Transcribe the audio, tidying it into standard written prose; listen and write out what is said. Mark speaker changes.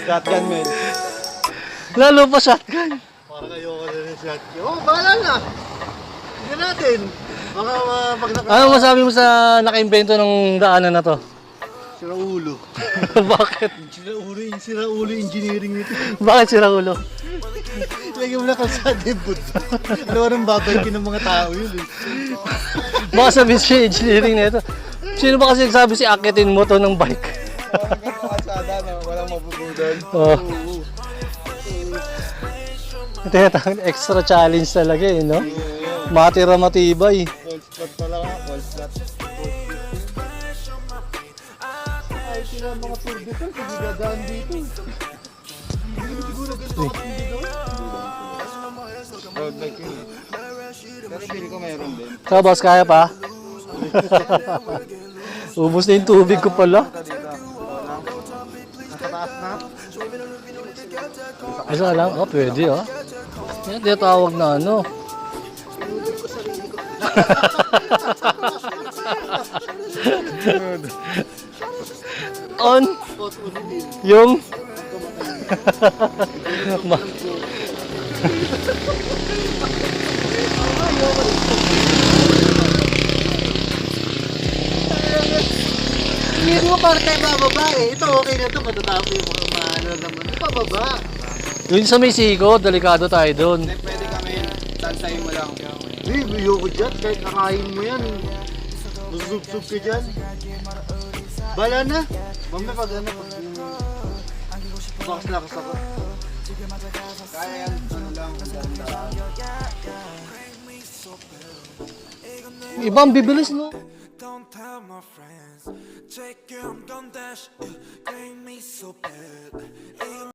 Speaker 1: Shotgun, men.
Speaker 2: Lalo pa shotgun.
Speaker 1: Parang ayoko na ng shotgun. Oh, bahala na. Hindi natin. Baka pag
Speaker 2: Ano masabi mo sa naka-invento ng daanan na to?
Speaker 1: Sira ulo.
Speaker 2: Bakit?
Speaker 1: Sira ulo engineering nito.
Speaker 2: Bakit sira ulo?
Speaker 1: Lagyan mo na kalsada yung buto. Ano ba nang babaykin ng mga tao yun eh.
Speaker 2: Baka sabihin siya engineering na ito. Sino ba kasi nagsabi si akitin mo to ng bike?
Speaker 1: Parang kalsada na walang mabubudan.
Speaker 2: Oh. Ito yung extra challenge talaga eh, no? Matira matibay.
Speaker 1: Wall spot talaga. Wall spot. Ay, sila mga tour dito. Hindi dadaan dito. Hindi siguro ganito kasi dito. Road bike yun. Pero pili ko mayroon din.
Speaker 2: So boss, kaya pa? Ubus na yung tubig ko pala.
Speaker 1: Nasa taas na.
Speaker 2: Isa lang? Oh, pwede oh. Yan, tinatawag na ano. On yung
Speaker 1: Hindi mo para tayo bababa eh. Ito okay na ito. Matatapos yung mga maano naman. Pababa.
Speaker 2: yun sa may siko, delikado tayo doon.
Speaker 1: Pwede kami. Tansayin mo lang. Eh, ayoko dyan. Kahit nakain mo yan. Masubsub ka dyan. Bala na. Mamaya pag ano. Bakas-lakas ako. Kaya yan. Ano lang.
Speaker 2: Ibang bibilis no?
Speaker 3: Don't tell my friends, check him, don't dash, it, claim me so bad.